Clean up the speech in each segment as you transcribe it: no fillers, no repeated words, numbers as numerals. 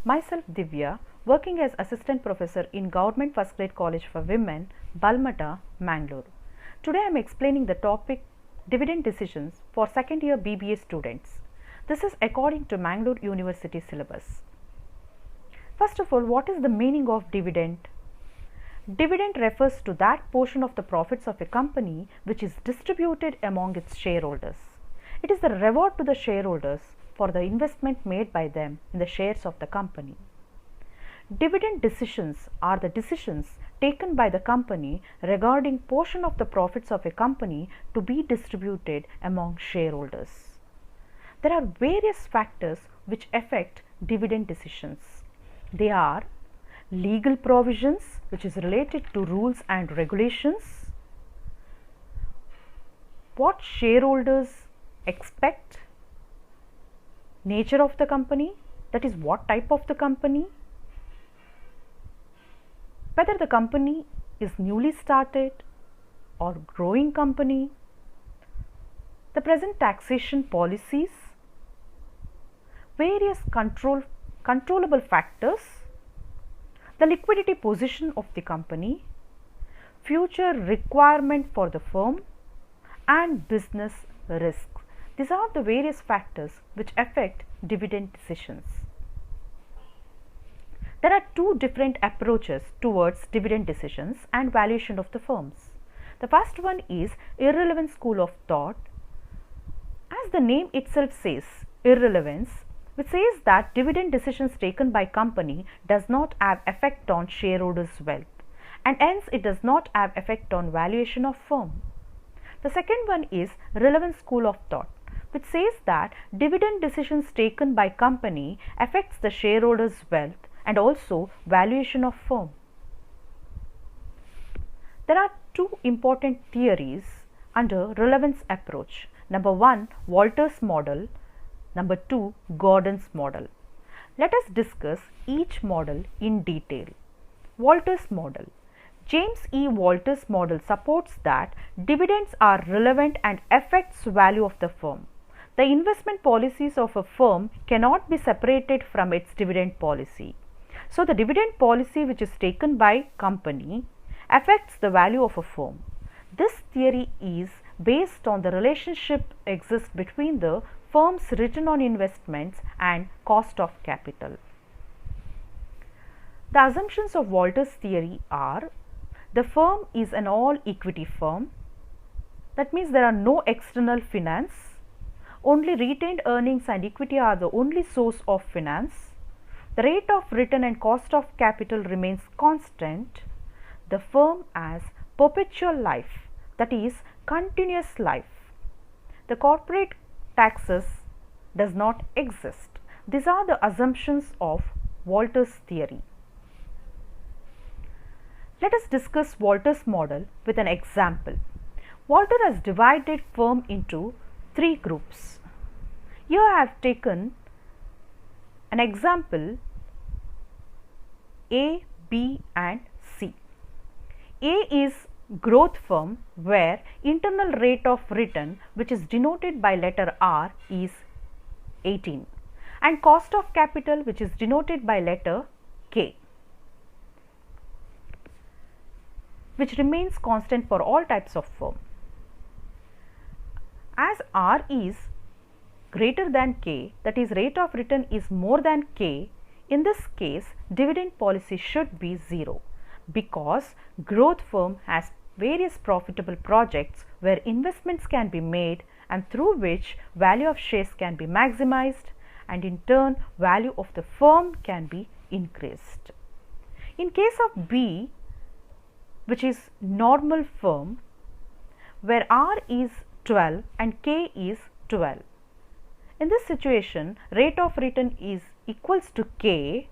Myself Divya, working as Assistant Professor in Government First Grade College for Women, Balmata, Mangalore. Today I am explaining the topic Dividend Decisions for second year BBA students. This is according to Mangalore University syllabus. First of all, what is the meaning of dividend? Dividend refers to that portion of the profits of a company which is distributed among its shareholders. It is the reward to the shareholders for the investment made by them in the shares of the company. Dividend decisions are the decisions taken by the company regarding portion of the profits of a company to be distributed among shareholders. There are various factors which affect dividend decisions. They are legal provisions, which is related to rules and regulations, what shareholders expect, nature of the company, that is what type of the company, whether the company is newly started or growing company, the present taxation policies, various controllable factors, the liquidity position of the company, future requirement for the firm, and business risks. These are the various factors which affect dividend decisions. There are two different approaches towards dividend decisions and valuation of the firms. The first one is irrelevance school of thought. As the name itself says, irrelevance, which says that dividend decisions taken by company does not have effect on shareholders' wealth, and hence it does not have effect on valuation of firm. The second one is relevance school of thought, which says that dividend decisions taken by company affects the shareholders' wealth and also valuation of firm. There are two important theories under relevance approach. Number one, Walter's model. Number two, Gordon's model. Let us discuss each model in detail. Walter's model. James E. Walter's model supports that dividends are relevant and affects value of the firm. The investment policies of a firm cannot be separated from its dividend policy. So the dividend policy which is taken by company affects the value of a firm. This theory is based on the relationship exists between the firm's return on investments and cost of capital. The assumptions of Walter's theory are: the firm is an all equity firm. That means there are no external finance. Only retained earnings and equity are the only source of finance. The rate of return and cost of capital remains constant. The firm has perpetual life, that is continuous life. The corporate taxes does not exist. These are the assumptions of Walter's theory. Let us discuss Walter's model with an example. Walter has divided firm into three groups. Here I have taken an example A, B and C. A is growth firm where internal rate of return, which is denoted by letter R, is 18, and cost of capital, which is denoted by letter K, which remains constant for all types of firm. As R is greater than K, that is rate of return is more than K, in this case dividend policy should be 0, because growth firm has various profitable projects where investments can be made and through which value of shares can be maximized, and in turn value of the firm can be increased. In case of B, which is normal firm, where R is 12 and K is 12. In this situation, rate of return is equals to K.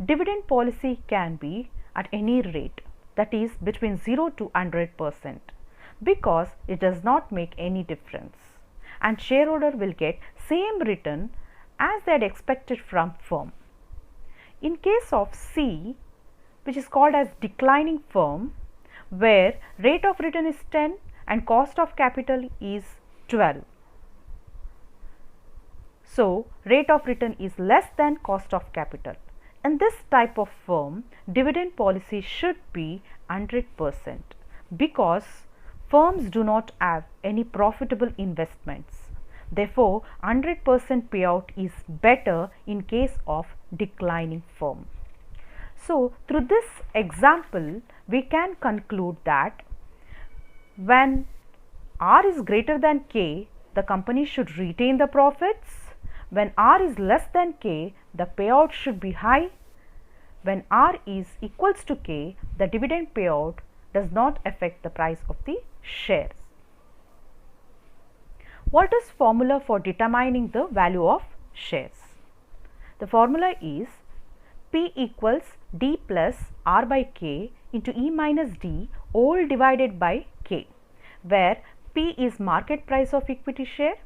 Dividend policy can be at any rate, that is between 0 to 100%, because it does not make any difference, and shareholder will get same return as they had expected from firm. In case of C, which is called as declining firm, where rate of return is 10 and cost of capital is 12. So, rate of return is less than cost of capital. In this type of firm, dividend policy should be 100% because firms do not have any profitable investments. Therefore, 100% payout is better in case of declining firm. So, through this example, we can conclude that when R is greater than K, the company should retain the profits. When R is less than K, the payout should be high. When R is equals to K, the dividend payout does not affect the price of the shares. What is formula for determining the value of shares? The formula is P equals D plus R by K into E minus D all divided by K, where P is market price of equity share,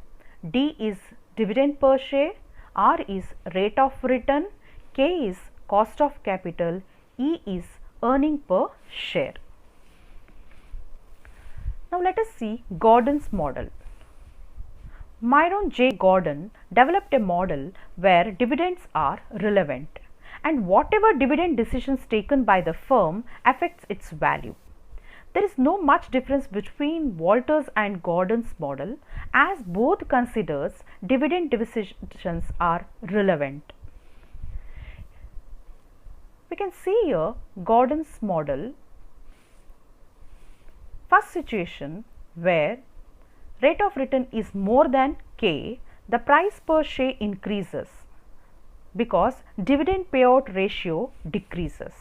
D is dividend per share, R is rate of return, K is cost of capital, E is earning per share. Now let us see Gordon's model. Myron J. Gordon developed a model where dividends are relevant and whatever dividend decisions taken by the firm affects its value. There is no much difference between Walters and Gordon's model as both considers dividend decisions are relevant. We can see here Gordon's model. First situation where rate of return is more than K, the price per share increases because dividend payout ratio decreases.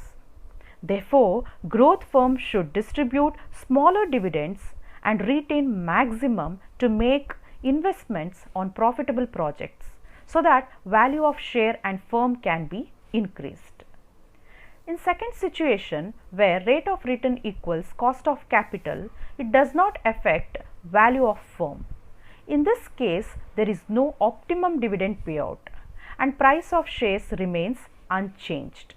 Therefore, growth firms should distribute smaller dividends and retain maximum to make investments on profitable projects so that value of share and firm can be increased. In second situation where rate of return equals cost of capital, it does not affect value of firm. In this case, there is no optimum dividend payout and price of shares remains unchanged.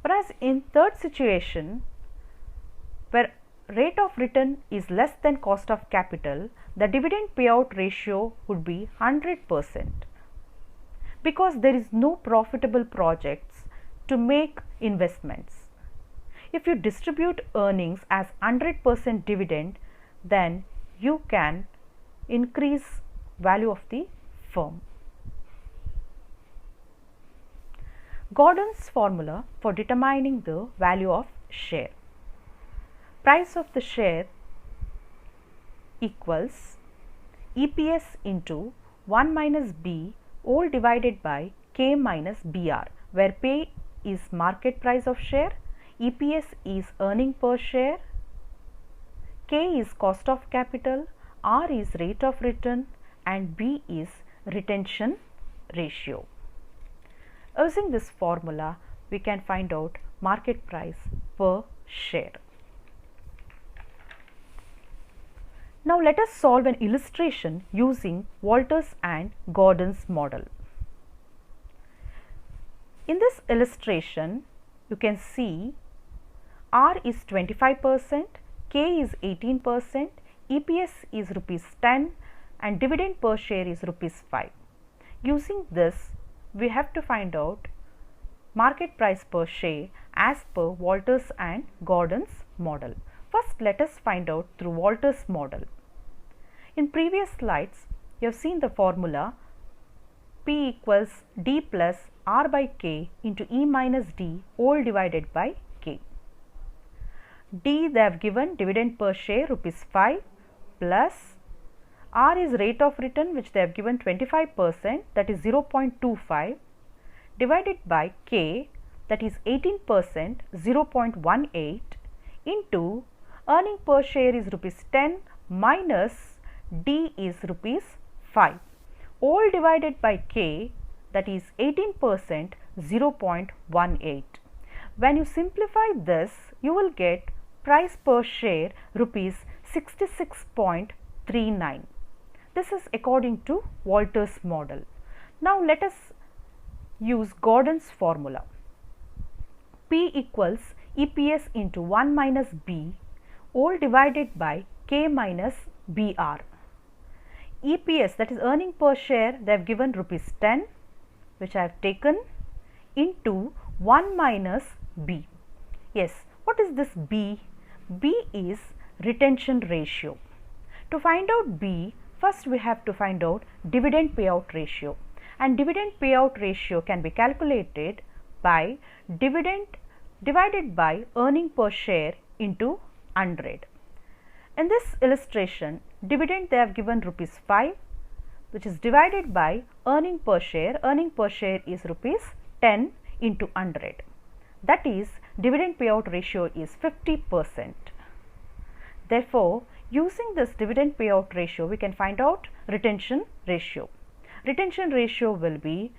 Whereas in third situation where rate of return is less than cost of capital, the dividend payout ratio would be 100% because there is no profitable projects to make investments. If you distribute earnings as 100% dividend, then you can increase value of the firm. Gordon's formula for determining the value of share. Price of the share equals EPS into 1 minus B all divided by K minus BR, where P is market price of share, EPS is earning per share, K is cost of capital, R is rate of return and B is retention ratio. Using this formula, we can find out market price per share. Now let us solve an illustration using Walters and Gordon's model. In this illustration, you can see R is 25%, K is 18%, EPS is rupees 10 and dividend per share is rupees 5. Using this, we have to find out market price per share as per Walters and Gordon's model. First, let us find out through Walters' model. In previous slides, you have seen the formula P equals D plus R by K into E minus D all divided by K. D they have given dividend per share rupees 5 plus R is rate of return which they have given 25%, that is 0.25 divided by K, that is 18%, 0.18 into earning per share is rupees 10 minus D is rupees 5 all divided by K, that is 18%, 0.18. When you simplify this, you will get price per share rupees 66.39. This is according to Walters' model. Now let us use Gordon's formula. P equals EPS into 1 minus B all divided by K minus BR. EPS, that is earning per share, they have given rupees 10 which I have taken. into 1 minus B. Yes, what is this B? B is retention ratio. To find out B, first we have to find out dividend payout ratio, and dividend payout ratio can be calculated by dividend divided by earning per share into 100. In this illustration, dividend they have given rupees 5, which is divided by earning per share. Earning per share is rupees 10 into 100. That is, dividend payout ratio is 50%. Therefore, using this dividend payout ratio, we can find out retention ratio. Retention ratio will be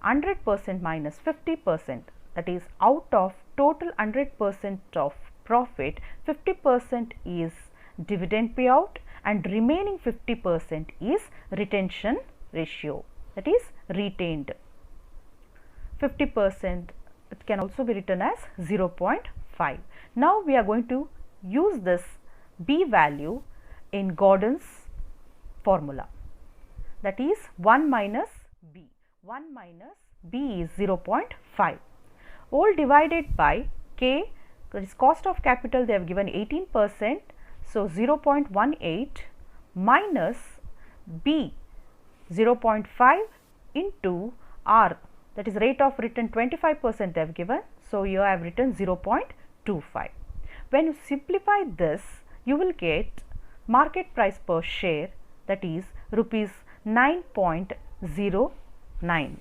100% minus 50%. That is, out of total 100% of profit, 50% is dividend payout and remaining 50% is retention ratio, that is retained. 50%, it can also be written as 0.5. Now we are going to use this B value in Gordon's formula, that is 1 minus B. 1 minus B is 0.5. All divided by K, that is cost of capital, they have given 18%. So, 0.18 minus B 0.5 into R, that is rate of return 25% they have given. So, you have written 0.25. When you simplify this, you will get market price per share, that is rupees 9.09.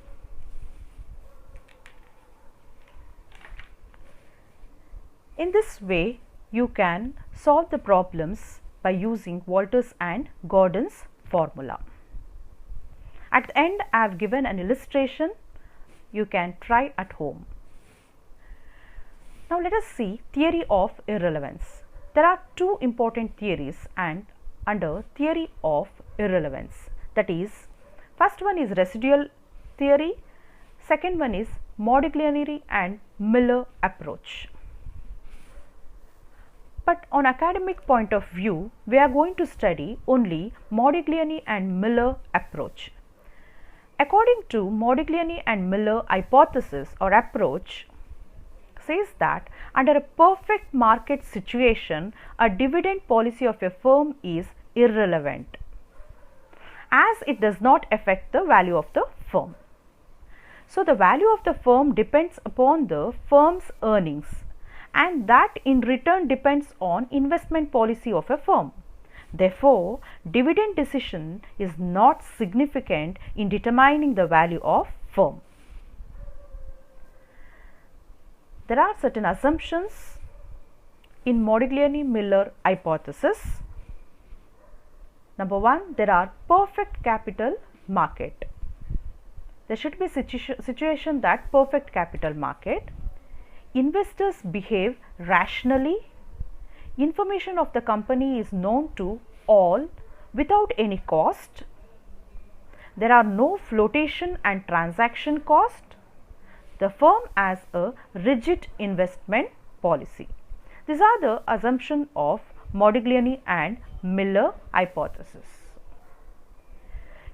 In this way, you can solve the problems by using Walters and Gordon's formula. At the end, I have given an illustration you can try at home. Now, let us see theory of irrelevance. There are two important theories and under theory of irrelevance, that is, first one is residual theory, second one is Modigliani and Miller approach. But on academic point of view, we are going to study only Modigliani and Miller approach. According to Modigliani and Miller hypothesis or approach, says that under a perfect market situation, a dividend policy of a firm is irrelevant, as it does not affect the value of the firm. So, the value of the firm depends upon the firm's earnings, and that in return depends on investment policy of a firm. Therefore, dividend decision is not significant in determining the value of firm. There are certain assumptions in Modigliani-Miller hypothesis. Number one, there are perfect capital market. There should be situation that perfect capital market. Investors behave rationally. Information of the company is known to all without any cost. There are no flotation and transaction cost. The firm has a rigid investment policy. These are the assumptions of Modigliani and Miller hypothesis.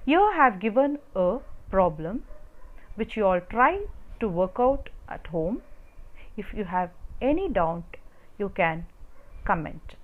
Here I have given a problem which you all try to work out at home. If you have any doubt, you can comment.